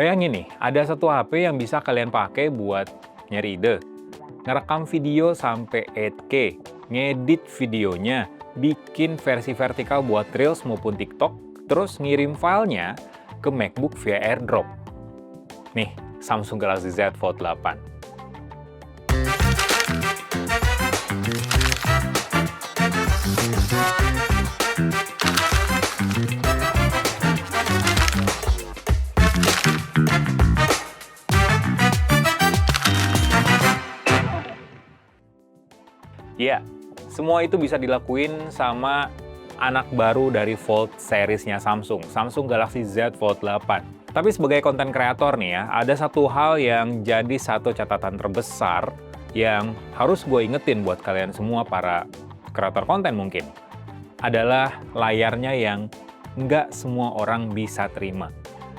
Bayangin nih, ada satu HP yang bisa kalian pakai buat nyari ide, ngerekam video sampai 8K, ngedit videonya, bikin versi vertikal buat Reels maupun TikTok, terus ngirim filenya ke MacBook via AirDrop. Nih, Samsung Galaxy Z Fold 8. Ya, semua itu bisa dilakuin sama anak baru dari Fold seriesnya Samsung, Samsung Galaxy Z Fold 8. Tapi sebagai konten kreator nih ya, ada satu hal yang jadi satu catatan terbesar yang harus gue ingetin buat kalian semua para kreator konten mungkin. Adalah layarnya yang nggak semua orang bisa terima.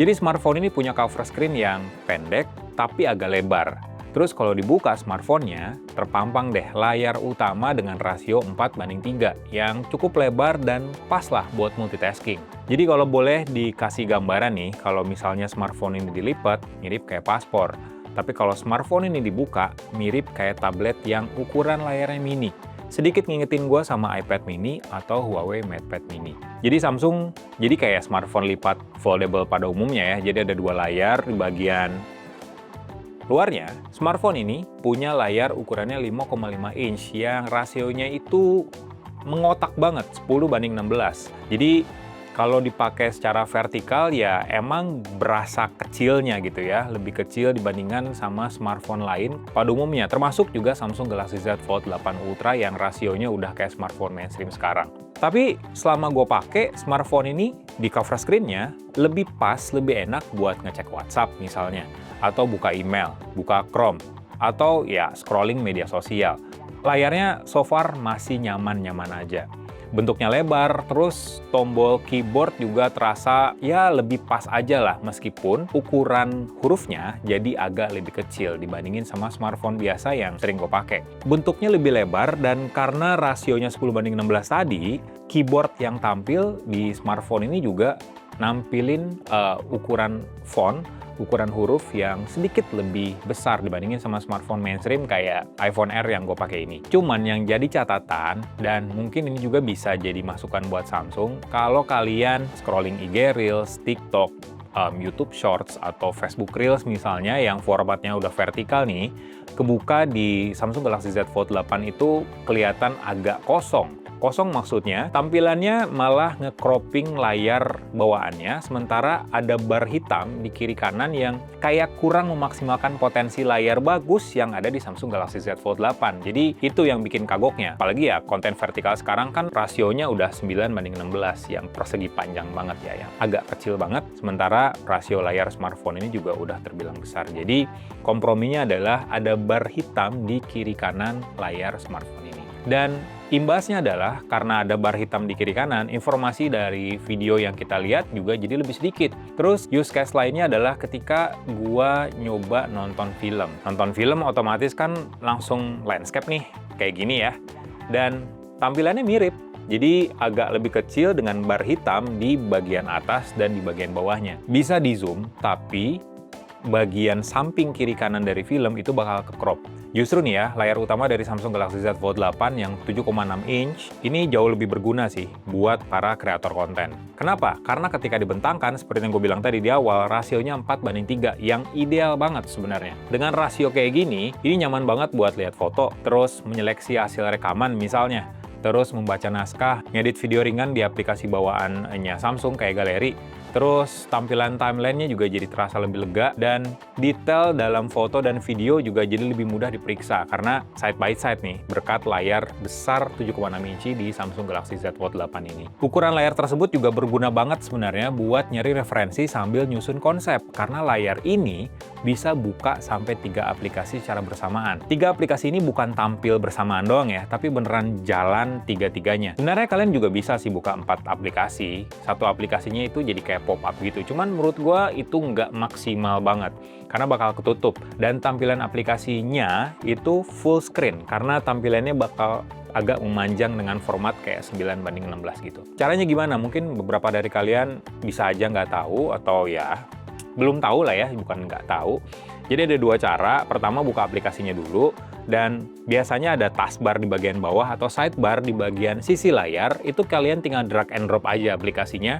Jadi smartphone ini punya cover screen yang pendek tapi agak lebar. Terus kalau dibuka smartphone-nya, terpampang deh layar utama dengan rasio 4:3 yang cukup lebar dan pas lah buat multitasking. Jadi kalau boleh dikasih gambaran nih, kalau misalnya smartphone ini dilipat, mirip kayak paspor. Tapi kalau smartphone ini dibuka, mirip kayak tablet yang ukuran layarnya mini. Sedikit ngingetin gue sama iPad mini atau Huawei MatePad mini. Jadi Samsung jadi kayak smartphone lipat foldable pada umumnya ya. Jadi ada dua layar di bagian luarnya. Smartphone ini punya layar ukurannya 5,5 inch yang rasionya itu mengotak banget, 10:16. Jadi kalau dipakai secara vertikal ya emang berasa kecilnya gitu ya, lebih kecil dibandingkan sama smartphone lain pada umumnya, termasuk juga Samsung Galaxy Z Fold 8 Ultra yang rasionya udah kayak smartphone mainstream sekarang. Tapi selama gue pakai smartphone ini, di cover screen-nya lebih pas, lebih enak buat ngecek WhatsApp misalnya, atau buka email, buka Chrome, atau ya scrolling media sosial. Layarnya so far masih nyaman-nyaman aja. Bentuknya lebar, terus tombol keyboard juga terasa ya lebih pas aja lah, meskipun ukuran hurufnya jadi agak lebih kecil dibandingin sama smartphone biasa yang sering gue pakai. Bentuknya lebih lebar dan karena rasionya 10:16 tadi, keyboard yang tampil di smartphone ini juga nampilin ukuran font, ukuran huruf yang sedikit lebih besar dibandingin sama smartphone mainstream kayak iPhone R yang gue pakai ini. Cuman yang jadi catatan, dan mungkin ini juga bisa jadi masukan buat Samsung, kalau kalian scrolling IG Reels, TikTok, YouTube Shorts, atau Facebook Reels misalnya yang formatnya udah vertikal nih, kebuka di Samsung Galaxy Z Fold 8 itu kelihatan agak kosong. Kosong maksudnya, tampilannya malah nge-cropping layar bawaannya, sementara ada bar hitam di kiri kanan yang kayak kurang memaksimalkan potensi layar bagus yang ada di Samsung Galaxy Z Fold 8. Jadi itu yang bikin kagoknya. Apalagi ya, konten vertikal sekarang kan rasionya udah 9:16, yang persegi panjang banget ya, yang agak kecil banget, sementara rasio layar smartphone ini juga udah terbilang besar. Jadi komprominya adalah ada bar hitam di kiri kanan layar smartphone ini. Dan imbasnya adalah karena ada bar hitam di kiri kanan, informasi dari video yang kita lihat juga jadi lebih sedikit. Terus use case lainnya adalah ketika gua nyoba nonton film. Nonton film otomatis kan langsung landscape nih, kayak gini ya. Dan tampilannya mirip. Jadi agak lebih kecil dengan bar hitam di bagian atas dan di bagian bawahnya. Bisa di zoom, tapi bagian samping kiri kanan dari film itu bakal ke-crop. Justru nih ya, layar utama dari Samsung Galaxy Z Fold 8 yang 7,6 inch ini jauh lebih berguna sih buat para kreator konten. Kenapa? Karena ketika dibentangkan, seperti yang gue bilang tadi di awal, rasionya 4:3 yang ideal banget sebenarnya. Dengan rasio kayak gini, ini nyaman banget buat lihat foto, terus menyeleksi hasil rekaman misalnya, terus membaca naskah, ngedit video ringan di aplikasi bawaannya Samsung kayak galeri. Terus tampilan timeline-nya juga jadi terasa lebih lega, dan detail dalam foto dan video juga jadi lebih mudah diperiksa karena side by side nih berkat layar besar 7,6 inci di Samsung Galaxy Z Fold 8 ini. Ukuran layar tersebut juga berguna banget sebenarnya buat nyari referensi sambil nyusun konsep karena layar ini bisa buka sampai 3 aplikasi secara bersamaan. 3 aplikasi ini bukan tampil bersamaan doang ya, tapi beneran jalan 3-3-nya. Sebenarnya kalian juga bisa sih buka 4 aplikasi. Satu aplikasinya itu jadi kayak pop-up gitu. Cuman menurut gua itu nggak maksimal banget karena bakal ketutup. Dan tampilan aplikasinya itu full screen karena tampilannya bakal agak memanjang dengan format kayak 9:16 gitu. Caranya gimana? Mungkin beberapa dari kalian bisa aja nggak tahu atau ya belum tahu lah ya, bukan nggak tahu. Jadi ada dua cara. Pertama, buka aplikasinya dulu, dan biasanya ada taskbar di bagian bawah atau sidebar di bagian sisi layar. Itu kalian tinggal drag and drop aja aplikasinya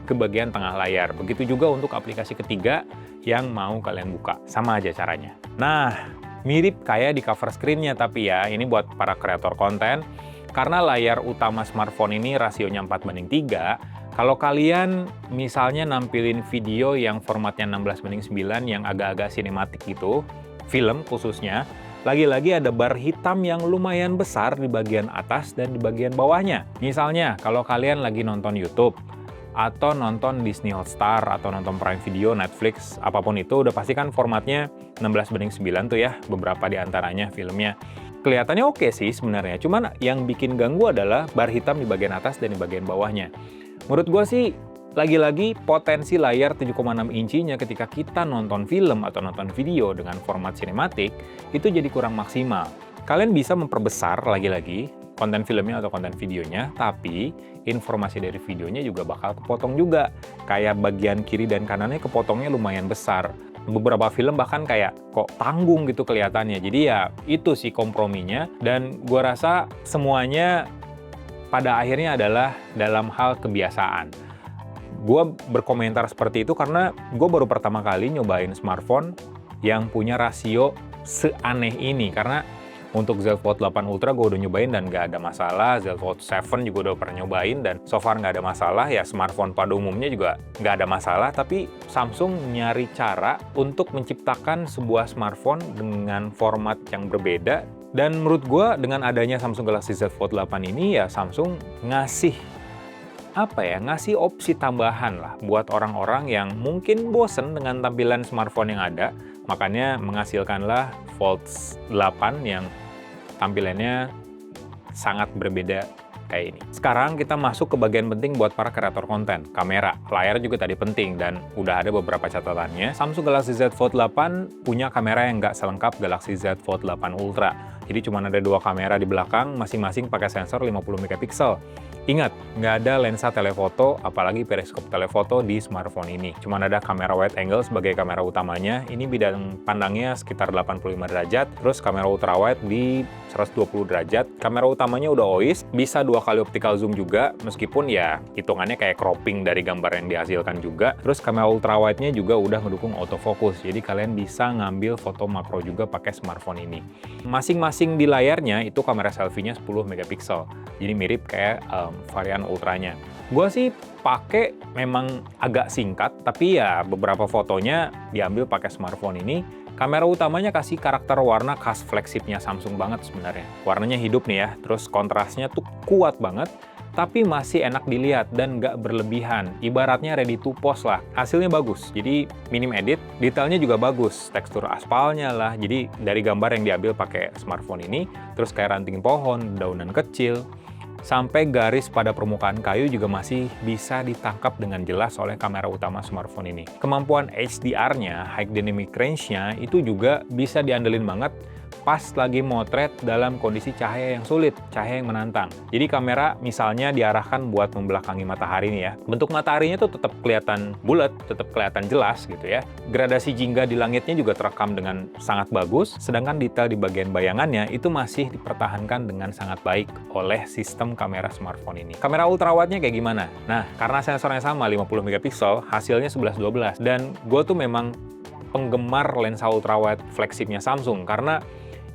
ke bagian tengah layar. Begitu juga untuk aplikasi ketiga yang mau kalian buka. Sama aja caranya. Nah, mirip kayak di cover screen-nya, tapi ya ini buat para kreator konten. Karena layar utama smartphone ini rasionya 4:3, kalau kalian misalnya nampilin video yang formatnya 16:9 yang agak-agak sinematik gitu, film khususnya, lagi-lagi ada bar hitam yang lumayan besar di bagian atas dan di bagian bawahnya. Misalnya, kalau kalian lagi nonton YouTube, atau nonton Disney Hotstar, atau nonton Prime Video, Netflix, apapun itu, udah pasti kan formatnya 16:9 tuh ya, beberapa di antaranya filmnya. Kelihatannya oke sih sebenarnya, cuman yang bikin ganggu adalah bar hitam di bagian atas dan di bagian bawahnya. Menurut gue sih, lagi-lagi potensi layar 7,6 incinya ketika kita nonton film atau nonton video dengan format sinematik, itu jadi kurang maksimal. Kalian bisa memperbesar lagi-lagi konten filmnya atau konten videonya, tapi informasi dari videonya juga bakal kepotong juga. Kayak bagian kiri dan kanannya kepotongnya lumayan besar. Beberapa film bahkan kayak kok tanggung gitu kelihatannya. Jadi ya itu sih komprominya, dan gue rasa semuanya pada akhirnya adalah dalam hal kebiasaan. Gue berkomentar seperti itu karena gue baru pertama kali nyobain smartphone yang punya rasio seaneh ini. Karena untuk Z Fold 8 Ultra gue udah nyobain dan nggak ada masalah. Z Fold 7 juga udah pernah nyobain dan so far nggak ada masalah. Ya smartphone pada umumnya juga nggak ada masalah. Tapi Samsung nyari cara untuk menciptakan sebuah smartphone dengan format yang berbeda. Dan menurut gue dengan adanya Samsung Galaxy Z Fold 8 ini ya Samsung ngasih opsi tambahan lah buat orang-orang yang mungkin bosen dengan tampilan smartphone yang ada. Makanya menghasilkanlah Fold 8 yang tampilannya sangat berbeda kayak ini. Sekarang kita masuk ke bagian penting buat para kreator konten, kamera. Layar juga tadi penting dan udah ada beberapa catatannya. Samsung Galaxy Z Fold 8 punya kamera yang nggak selengkap Galaxy Z Fold 8 Ultra. Jadi cuma ada dua kamera di belakang, masing-masing pakai sensor 50 megapiksel. Ingat, nggak ada lensa telefoto, apalagi periskop telefoto di smartphone ini. Cuma ada kamera wide angle sebagai kamera utamanya. Ini bidang pandangnya sekitar 85 derajat, terus kamera ultrawide di 120 derajat. Kamera utamanya udah OIS, bisa 2 kali optical zoom juga, meskipun ya hitungannya kayak cropping dari gambar yang dihasilkan juga. Terus kamera ultrawide-nya juga udah ngedukung autofocus, jadi kalian bisa ngambil foto makro juga pakai smartphone ini. Masing-masing di layarnya itu kamera selfie-nya 10 megapiksel, jadi mirip kayak varian ultranya. Gue sih pakai memang agak singkat, tapi ya beberapa fotonya diambil pakai smartphone ini. Kamera utamanya kasih karakter warna khas flagship-nya Samsung banget sebenarnya. Warnanya hidup nih ya, terus kontrasnya tuh kuat banget, tapi masih enak dilihat dan nggak berlebihan. Ibaratnya ready to post lah. Hasilnya bagus, jadi minim edit, detailnya juga bagus, tekstur aspalnya lah. Jadi dari gambar yang diambil pakai smartphone ini, terus kayak ranting pohon, daunan kecil, sampai garis pada permukaan kayu juga masih bisa ditangkap dengan jelas oleh kamera utama smartphone ini. Kemampuan HDR-nya, High Dynamic Range-nya, itu juga bisa diandelin banget pas lagi motret dalam kondisi cahaya yang sulit, cahaya yang menantang. Jadi kamera misalnya diarahkan buat membelakangi matahari nih ya. Bentuk mataharinya tuh tetap kelihatan bulat, tetap kelihatan jelas gitu ya. Gradasi jingga di langitnya juga terekam dengan sangat bagus, sedangkan detail di bagian bayangannya itu masih dipertahankan dengan sangat baik oleh sistem kamera smartphone ini. Kamera ultrawide-nya kayak gimana? Nah, karena sensornya sama 50 megapiksel, hasilnya 11-12. Dan gue tuh memang penggemar lensa ultrawide flagship-nya Samsung karena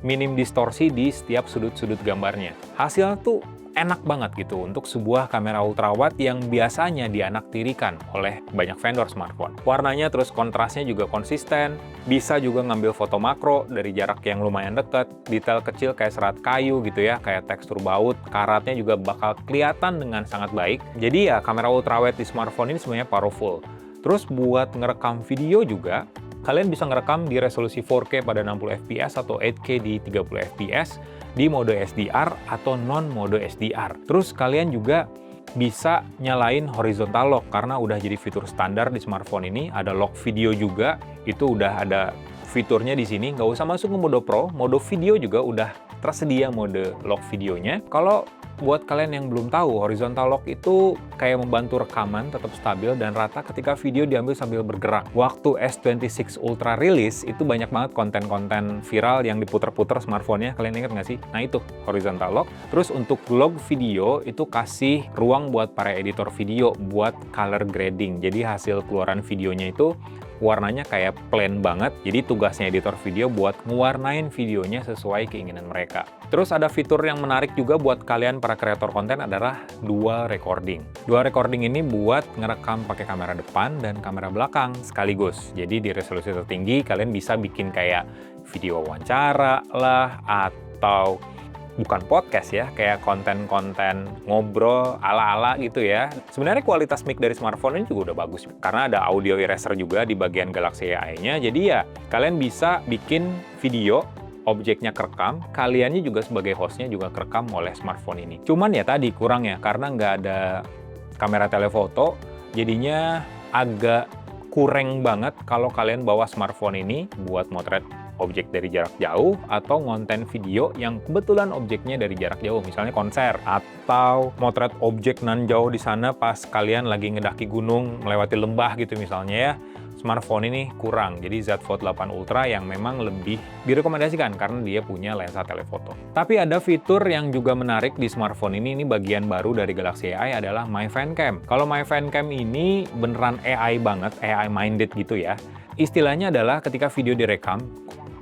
minim distorsi di setiap sudut-sudut gambarnya. Hasilnya tuh enak banget gitu untuk sebuah kamera ultrawide yang biasanya dianaktirikan oleh banyak vendor smartphone. Warnanya terus kontrasnya juga konsisten, bisa juga ngambil foto makro dari jarak yang lumayan dekat, detail kecil kayak serat kayu gitu ya, kayak tekstur baut, karatnya juga bakal kelihatan dengan sangat baik. Jadi ya kamera ultrawide di smartphone ini sebenarnya powerful. Terus buat ngerekam video juga, kalian bisa ngerekam di resolusi 4K pada 60 fps atau 8K di 30 fps di mode SDR atau non-mode SDR. Terus kalian juga bisa nyalain horizontal lock karena udah jadi fitur standar di smartphone ini. Ada lock video juga, itu udah ada fiturnya di sini. Nggak usah masuk ke mode Pro, mode video juga udah tersedia mode lock videonya. Kalau buat kalian yang belum tahu, horizontal lock itu kayak membantu rekaman tetap stabil dan rata ketika video diambil sambil bergerak. Waktu S26 Ultra rilis, itu banyak banget konten-konten viral yang diputer-puter smartphone-nya. Kalian ingat nggak sih? Nah itu, horizontal lock. Terus untuk log video, itu kasih ruang buat para editor video buat color grading. Jadi hasil keluaran videonya itu warnanya kayak plain banget, jadi tugasnya editor video buat ngewarnain videonya sesuai keinginan mereka. Terus ada fitur yang menarik juga buat kalian para kreator konten adalah dual recording. Dual recording ini buat ngerekam pakai kamera depan dan kamera belakang sekaligus. Jadi di resolusi tertinggi kalian bisa bikin kayak video wawancara lah, atau bukan podcast ya, kayak konten-konten ngobrol ala-ala gitu ya. Sebenarnya kualitas mic dari smartphone ini juga udah bagus, karena ada audio eraser juga di bagian Galaxy AI-nya. Jadi ya, kalian bisa bikin video, objeknya kerekam, kaliannya juga sebagai hostnya juga kerekam oleh smartphone ini. Cuman ya tadi kurangnya, karena nggak ada kamera telefoto, jadinya agak kurang banget kalau kalian bawa smartphone ini buat motret objek dari jarak jauh atau ngonten video yang kebetulan objeknya dari jarak jauh, misalnya konser, atau motret objek nan jauh di sana pas kalian lagi ngedaki gunung, melewati lembah gitu misalnya ya. Smartphone ini kurang, jadi Z Fold 8 Ultra yang memang lebih direkomendasikan karena dia punya lensa telefoto. Tapi ada fitur yang juga menarik di smartphone ini bagian baru dari Galaxy AI adalah My Fan Cam. Kalau My Fan Cam ini beneran AI banget, AI minded gitu ya. Istilahnya adalah ketika video direkam,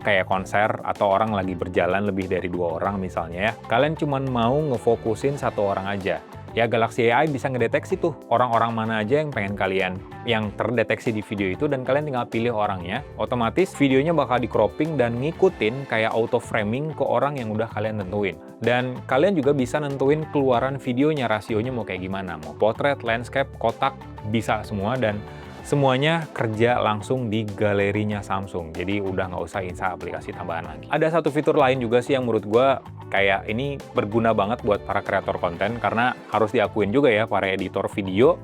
kayak konser atau orang lagi berjalan lebih dari 2 orang misalnya ya, kalian cuma mau ngefokusin 1 orang aja. Ya Galaxy AI bisa ngedeteksi tuh orang-orang mana aja yang pengen kalian, yang terdeteksi di video itu, dan kalian tinggal pilih orangnya. Otomatis videonya bakal di cropping dan ngikutin kayak auto framing ke orang yang udah kalian tentuin. Dan kalian juga bisa nentuin keluaran videonya, rasionya mau kayak gimana, mau potret, landscape, kotak, bisa semua, dan semuanya kerja langsung di galerinya Samsung. Jadi udah nggak usah install aplikasi tambahan lagi. Ada satu fitur lain juga sih yang menurut gue kayak ini berguna banget buat para kreator konten, karena harus diakuin juga ya, para editor video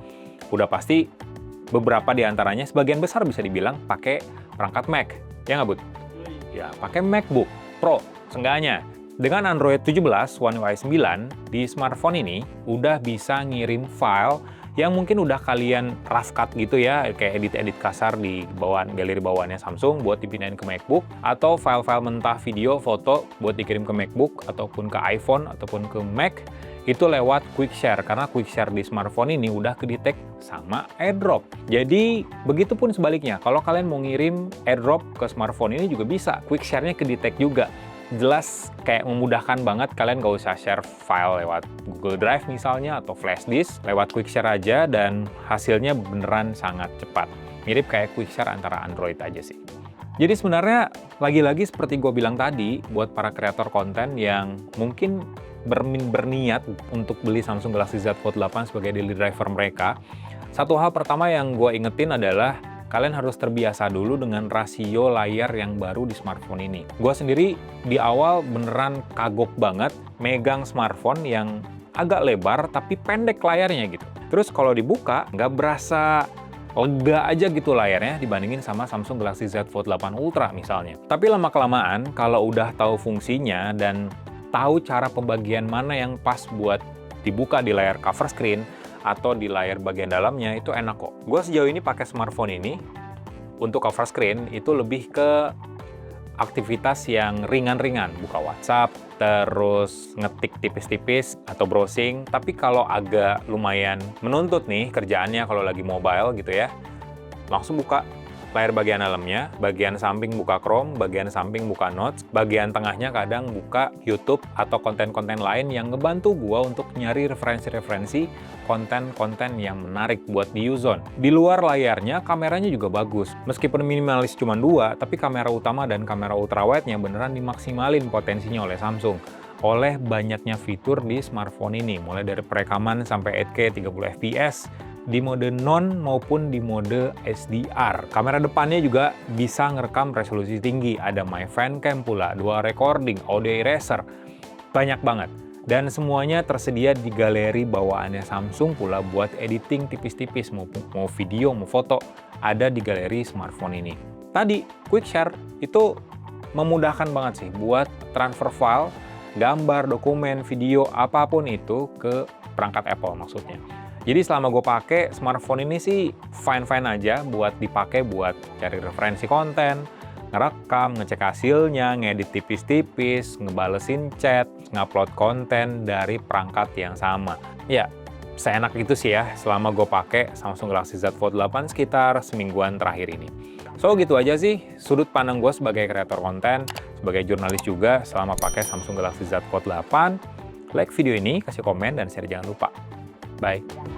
udah pasti beberapa diantaranya, sebagian besar bisa dibilang pakai perangkat Mac. Ya nggak, Bud? Ya, pakai MacBook Pro seenggaknya. Dengan Android 17 One UI 9 di smartphone ini udah bisa ngirim file yang mungkin udah kalian rough cut gitu ya, kayak edit-edit kasar di bawaan galeri bawaannya Samsung buat dipindahin ke MacBook, atau file-file mentah video, foto buat dikirim ke MacBook ataupun ke iPhone ataupun ke Mac, itu lewat Quick Share, karena Quick Share di smartphone ini udah kedetek sama AirDrop. Jadi begitupun sebaliknya, kalau kalian mau ngirim AirDrop ke smartphone ini juga bisa, Quick Share-nya kedetek juga. Jelas kayak memudahkan banget, kalian gak usah share file lewat Google Drive misalnya atau flash disk, lewat Quick Share aja dan hasilnya beneran sangat cepat. Mirip kayak Quick Share antara Android aja sih. Jadi sebenarnya lagi-lagi seperti gue bilang tadi, buat para kreator konten yang mungkin berniat untuk beli Samsung Galaxy Z Fold 8 sebagai daily driver mereka, satu hal pertama yang gue ingetin adalah kalian harus terbiasa dulu dengan rasio layar yang baru di smartphone ini. Gue sendiri di awal beneran kagok banget megang smartphone yang agak lebar tapi pendek layarnya gitu. Terus kalau dibuka nggak berasa lega aja gitu layarnya dibandingin sama Samsung Galaxy Z Fold 8 Ultra misalnya. Tapi lama-kelamaan kalau udah tahu fungsinya dan tahu cara pembagian mana yang pas buat dibuka di layar cover screen atau di layar bagian dalamnya, itu enak kok. Gue sejauh ini pakai smartphone ini untuk cover screen itu lebih ke aktivitas yang ringan-ringan, buka WhatsApp, terus ngetik tipis-tipis atau browsing. Tapi kalau agak lumayan menuntut nih kerjaannya, kalau lagi mobile gitu ya, langsung buka layar bagian dalamnya, bagian samping buka Chrome, bagian samping buka Notes, bagian tengahnya kadang buka YouTube atau konten-konten lain yang ngebantu gua untuk nyari referensi-referensi konten-konten yang menarik buat di Uzone. Di luar layarnya kameranya juga bagus. Meskipun minimalis cuma 2, tapi kamera utama dan kamera ultrawide-nya beneran dimaksimalin potensinya oleh Samsung. Oleh banyaknya fitur di smartphone ini, mulai dari perekaman sampai 8K 30 fps, di mode non maupun di mode SDR. Kamera depannya juga bisa ngerekam resolusi tinggi, ada My Fan Cam pula, dual recording, audio eraser, banyak banget. Dan semuanya tersedia di galeri bawaannya Samsung pula buat editing tipis-tipis, mau video, mau foto, ada di galeri smartphone ini. Tadi, Quick Share itu memudahkan banget sih buat transfer file gambar, dokumen, video, apapun itu ke perangkat Apple maksudnya. Jadi selama gue pakai smartphone ini sih fine-fine aja buat dipakai buat cari referensi konten, ngerekam, ngecek hasilnya, ngedit tipis-tipis, ngebalesin chat, ngupload konten dari perangkat yang sama. Ya, seenak itu sih ya selama gue pakai Samsung Galaxy Z Fold 8 sekitar semingguan terakhir ini. So gitu aja sih sudut pandang gue sebagai kreator konten, sebagai jurnalis juga selama pakai Samsung Galaxy Z Fold 8. Like video ini, kasih komen, dan share jangan lupa. Bye!